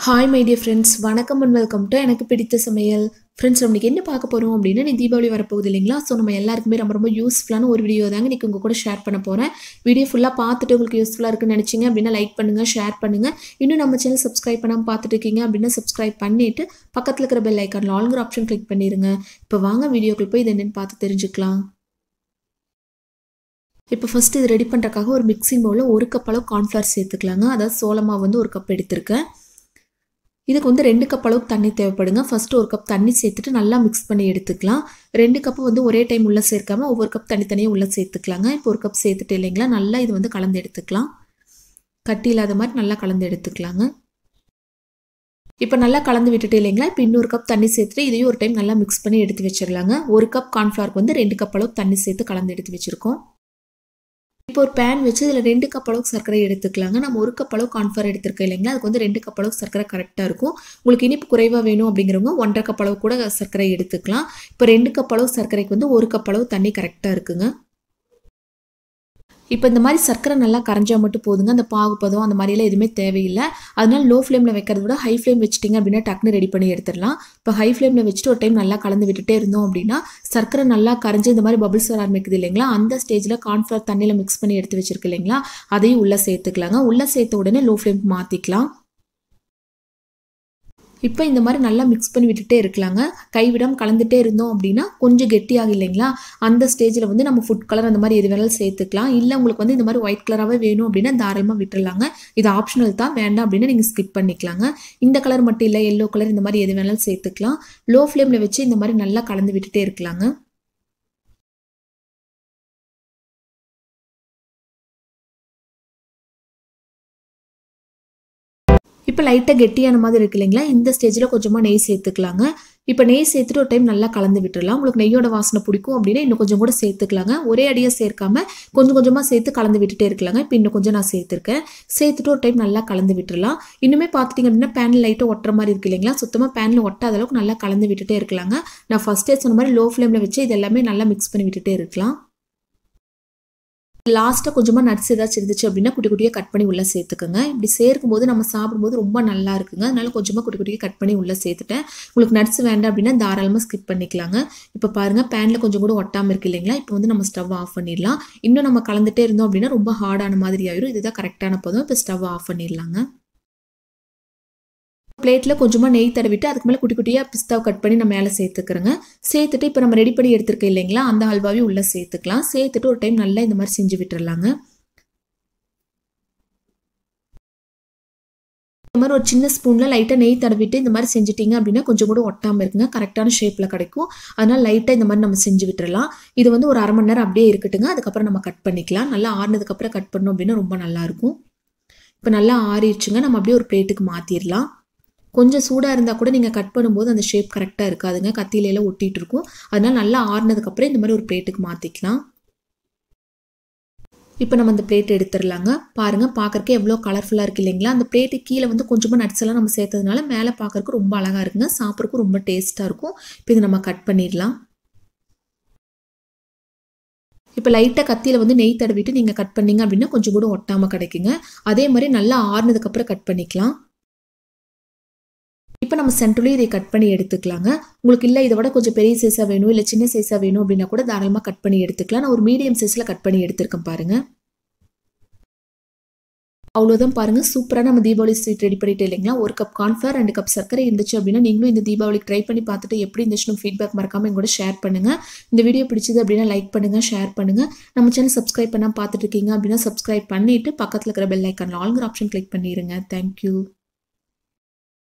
Hi my dear friends, வணக்கம் and welcome to எனக்கு பிடித்த சமையல். Friends, நம்ம இன்னைக்கு என்ன பார்க்க போறோம் அப்படின்னா நீ தீபாவளி வரப்போகுது இல்லைங்களா? ஸோ நம்ம எல்லாருக்குமே ரொம்ப யூஸ்ஃபுல்லான ஒரு வீடியோ தாங்க இன்னைக்கு உங்க கூட ஷேர் பண்ண போறேன். வீடியோ ஃபுல்லாக பார்த்துட்டு உங்களுக்கு யூஸ்ஃபுல்லாக இருக்குன்னு நினைச்சீங்க அப்படின்னா லைக் பண்ணுங்க, ஷேர் பண்ணுங்க. இன்னும் நம்ம சேனல் சப்ஸ்கிரைப் பண்ணாமல் பார்த்துட்டு இருக்கீங்க அப்படின்னா சப்ஸ்கிரைப் பண்ணிட்டு பக்கத்தில் இருக்கிற பெல் ஐக்கான்ல ஆல்ங்கிற ஆப்ஷன் கிளிக் பண்ணிடுங்க. இப்போ வாங்க வீடியோக்குள்ள போய் இது என்னன்னு பார்த்து தெரிஞ்சுக்கலாம். இப்போ ஃபர்ஸ்ட் இது ரெடி பண்ணுறதுக்காக ஒரு மிக்சிங் பவுலில் 1 கப் அளவு கார்ன்ஃப்ளவர் சேர்த்துக்கலாங்க. அதாவது சோளமாவு 1 கப் எடுத்திருக்கேன். இதுக்கு 2 கப் அளவுக்கு தண்ணி தேவைப்படுங்க. ஃபர்ஸ்ட் 1 கப் தண்ணி சேர்த்துட்டு நல்லா மிக்ஸ் பண்ணி எடுத்துக்கலாம். 2 கப் ஒரே டைம் உள்ள சேர்க்காம ஒவ்வொரு கப் தனித்தனியாக உள்ள சேர்த்துக்கலாங்க. இப்போ 1 கப் சேர்த்துட்டு இல்லைங்களா, நல்லா இது கலந்து எடுத்துக்கலாம். கட்டி இல்லாத மாதிரி நல்லா கலந்து எடுத்துக்கலாங்க. இப்போ நல்லா கலந்து விட்டுட்டு இல்லைங்களா, இப்போ இன்னொரு கப் தண்ணி சேர்த்துட்டு இதையும் ஒரு டைம் நல்லா மிக்ஸ் பண்ணி எடுத்து வச்சிடலாங்க. 1 கப் கார்ன்ஃப்ளவருக்கு 2 கப் அளவுக்கு தண்ணி சேர்த்து கலந்து எடுத்து வச்சிருக்கோம். இப்போ ஒரு பேன் வச்சு இதில் 2 கப் அளவுக்கு சர்க்கரை எடுத்துக்கலாங்க. நம்ம 1 கப் அளவு கார்ன்ஃப்ளவர் எடுத்துருக்கோம் இல்லைங்களா, அதுக்கு 2 கப் அளவுக்கு சர்க்கரை கரெக்டாக இருக்கும். உங்களுக்கு இனிப்பு குறைவாக வேணும் அப்படிங்கிறவங்க 1.5 கப் அளவு கூட சர்க்கரை எடுத்துக்கலாம். இப்போ 2 கப் அளவு சர்க்கரைக்கு 1 கப் அளவு தண்ணி கரெக்டாக இருக்குங்க. இப்போ இந்த மாதிரி சர்க்கரை நல்லா கரைஞ்சா மட்டும் போதுங்க. அந்த பாகுப்பதம் அந்த மாதிரிலாம் எதுவுமே தேவையில்லை. அதனால லோ ஃப்ளேமில் வைக்கிறத விட ஹை ஃப்ளேம் வச்சிட்டிங்க அப்படின்னா டக்குன்னு ரெடி பண்ணி எடுத்துடலாம். இப்போ ஹை ஃப்ளேமில் வச்சுட்டு ஒரு டைம் நல்லா கலந்து விட்டுட்டே இருந்தோம் அப்படின்னா சர்க்கரை நல்லா கரைஞ்சி இந்த மாதிரி பபிள்ஸ் வர ஆரம்பிக்குது இல்லைங்களா, அந்த ஸ்டேஜில் கார்ன்ஃப்ளவர் தண்ணியில் மிக்ஸ் பண்ணி எடுத்து வச்சிருக்கு இல்லைங்களா, அதையும் உள்ளே சேர்த்துக்கலாங்க. உள்ளே சேர்த்த உடனே லோ ஃப்ளேம்க்கு மாற்றிக்கலாம். இப்போ இந்த மாதிரி நல்லா மிக்ஸ் பண்ணி விட்டுட்டே இருக்கலாங்க. கைவிடாமல் கலந்துட்டே இருந்தோம் அப்படின்னா கொஞ்சம் கெட்டியாகும் இல்லைங்களா, அந்த ஸ்டேஜில் நம்ம ஃபுட் கலர் அந்த மாதிரி எது வேணாலும் சேர்த்துக்கலாம். இல்லை உங்களுக்கு இந்த மாதிரி ஒயிட் கலராகவே வேணும் அப்படின்னா தாராளமாக விட்டுடலாங்க. இது ஆப்ஷனல் தான், வேண்டாம் அப்படின்னா நீங்கள் ஸ்கிப் பண்ணிக்கலாங்க. இந்த கலர் மட்டும் இல்லை, எல்லோ கலர் இந்த மாதிரி எது வேணாலும் சேர்த்துக்கலாம். லோ ஃப்ளேமில் வச்சு இந்த மாதிரி நல்லா கலந்து விட்டுட்டே இருக்கலாங்க. இப்போ லைட்டாக கெட்டியான மாதிரி இருக்கு இல்லைங்களா, இந்த ஸ்டேஜில் கொஞ்சமாக நெய் சேர்த்துக்கலாங்க. இப்போ நெய் சேர்த்துட்டு ஒரு டைம் நல்லா கலந்து விட்டுடலாம். உங்களுக்கு நெய்யோட வாசனை பிடிக்கும் அப்படின்னா இன்னும் கொஞ்சம் கூட சேர்த்துக்கலாங்க. ஒரே அடியாக சேர்க்காம கொஞ்சம் கொஞ்சமாக சேர்த்து கலந்து விட்டுட்டே இருக்கலாங்க. இப்போ இன்னும் கொஞ்சம் நான் சேர்த்துருக்கேன். சேர்த்துட்டு ஒரு டைம் நல்லா கலந்து விட்டுடலாம். இன்னுமே பார்த்துட்டிங்க அப்படின்னா பேனில் லைட்டாக ஒட்டுற மாதிரி இருக்கு இல்லைங்களா, சுத்தமாக பேனில் ஒட்டாத அளவுக்கு நல்லா கலந்து விட்டுட்டே இருக்கலாங்க. நான் ஃபஸ்ட்டே சொன்ன மாதிரி லோ ஃப்ளேமில் வச்சு இது எல்லாமே நல்லா மிக்ஸ் பண்ணி விட்டுட்டே இருக்கலாம். லாஸ்ட்டாக கொஞ்சமாக நட்ஸ் ஏதாச்சும் இருந்துச்சு அப்படின்னா குட்டி குட்டியாக கட் பண்ணி உள்ளே சேர்த்துக்கோங்க. இப்படி சேர்க்கும்போது நம்ம சாப்பிடும்போது ரொம்ப நல்லா இருக்குங்க. அதனால கொஞ்சமாக குட்டி குட்டியாக கட் பண்ணி உள்ளே சேர்த்துட்டேன். உங்களுக்கு நட்ஸ் வேண்டாம் அப்படின்னா தாராளமாக ஸ்கிப் பண்ணிக்கலாங்க. இப்போ பாருங்கள் பேனில் கொஞ்சம் கூட ஒட்டாமல் இருக்கு இல்லைங்களா, இப்போ நம்ம ஸ்டவ் ஆஃப் பண்ணிடலாம். இன்னும் நம்ம கலந்துட்டே இருந்தோம் அப்படின்னா ரொம்ப ஹார்டான மாதிரி ஆயிரும். இதுதான் கரெக்டான பதம். இப்போ ஸ்டவ் ஆஃப் பண்ணிடலாங்க. பிளேட்டில் கொஞ்சமாக நெய் தடவிட்டு அதுக்கு மேலே குட்டி குட்டியாக பிஸ்தாவை கட் பண்ணி நான் மேலே சேர்த்துக்கிறேங்க. சேர்த்துட்டு இப்போ நம்ம ரெடி பண்ணி எடுத்துருக்கோம் இல்லைங்களா, அந்த ஹல்வாவையும் உள்ளே சேர்த்துக்கலாம். சேர்த்துட்டு ஒரு டைம் நல்லா இந்த மாதிரி செஞ்சு விட்டுறலாங்க. இந்த மாதிரி ஒரு சின்ன ஸ்பூனில் லைட்டாக நெய் தடவிட்டு இந்த மாதிரி செஞ்சுட்டிங்க அப்படின்னா கொஞ்சம் கூட ஒட்டாமல் இருக்குங்க, கரெக்டான ஷேப்பில் கிடைக்கும். அதனால் லைட்டாக இந்த மாதிரி நம்ம செஞ்சு விட்டுறலாம். இது ஒரு அரை மணி நேரம் அப்படியே இருக்கட்டுங்க. அதுக்கப்புறம் நம்ம கட் பண்ணிக்கலாம். நல்லா ஆறினதுக்கப்புறம் கட் பண்ணோம் அப்படின்னா ரொம்ப நல்லாயிருக்கும். இப்போ நல்லா ஆறிடுச்சுங்க. நம்ம அப்படியே ஒரு பிளேட்டுக்கு மாற்றிடலாம். கொஞ்சம் சூடாக இருந்தால் கூட நீங்கள் கட் பண்ணும்போது அந்த ஷேப் கரெக்டாக இருக்காதுங்க, கத்தியிலெல்லாம் ஒட்டிகிட்டு இருக்கும். அதனால் நல்லா ஆறினதுக்கப்புறம் இந்த மாதிரி ஒரு பிளேட்டுக்கு மாற்றிக்கலாம். இப்போ நம்ம அந்த பிளேட் எடுத்துடலாங்க. பாருங்கள் பார்க்குறக்கு எவ்வளோ கலர்ஃபுல்லாக இருக்குது இல்லைங்களா. அந்த பிளேட்டு கீழே கொஞ்சமாக நட்ஸ் எல்லாம் நம்ம சேர்த்ததுனால மேலே பார்க்குறக்கு ரொம்ப அழகாக இருக்குங்க, சாப்பிட்றதுக்கும் ரொம்ப டேஸ்ட்டாக இருக்கும். இப்போ இதை நம்ம கட் பண்ணிடலாம். இப்போ லைட்டாக கத்தியில் நெய் தடவிட்டு நீங்கள் கட் பண்ணிங்க அப்படின்னா கொஞ்சம் கூட ஒட்டாமல் கிடைக்குங்க. அதே மாதிரி நல்லா ஆறினதுக்கப்புறம் கட் பண்ணிக்கலாம். இப்போ நம்ம சென்டர்லேயும் இதை கட் பண்ணி எடுத்துக்கலாங்க. உங்களுக்கு இல்லை இதை விட கொஞ்சம் பெரிய சைஸாக வேணும் இல்லை சின்ன சைஸாக வேணும் அப்படின்னா கூட தாராளமாக கட் பண்ணி எடுத்துக்கலாம். நான் ஒரு மீடியம் சைஸில் கட் பண்ணி எடுத்துருக்கேன் பாருங்கள். அவ்வளோதான் பாருங்கள், சூப்பராக நம்ம தீபாவளி ஸ்வீட் ரெடி பண்ணிட்டு இல்லைங்களா. 1 கப் கார்ன்ஃப்ளவர் 2 கப் சர்க்கரை இருந்துச்சு அப்படின்னா நீங்களும் இந்த தீபாவளிக்கு ட்ரை பண்ணி பார்த்துட்டு எப்படி இருந்துச்சுன்னு ஃபீட்பேக் மறக்காமல் எங்கூட ஷேர் பண்ணுங்கள். இந்த வீடியோ பிடிச்சது அப்படின்னா லைக் பண்ணுங்கள், ஷேர் பண்ணுங்கள். நம்ம சேனல் சப்ஸ்கிரைப் பண்ணால் பார்த்துட்டு இருக்கீங்க அப்படின்னா சப்ஸ்கிரைப் பண்ணிவிட்டு பக்கத்தில் இருக்கிற பெல் ஐக்கான் ஆல்ங்கிற ஆப்ஷன் கிளிக் பண்ணிடுங்க. தேங்க்யூ.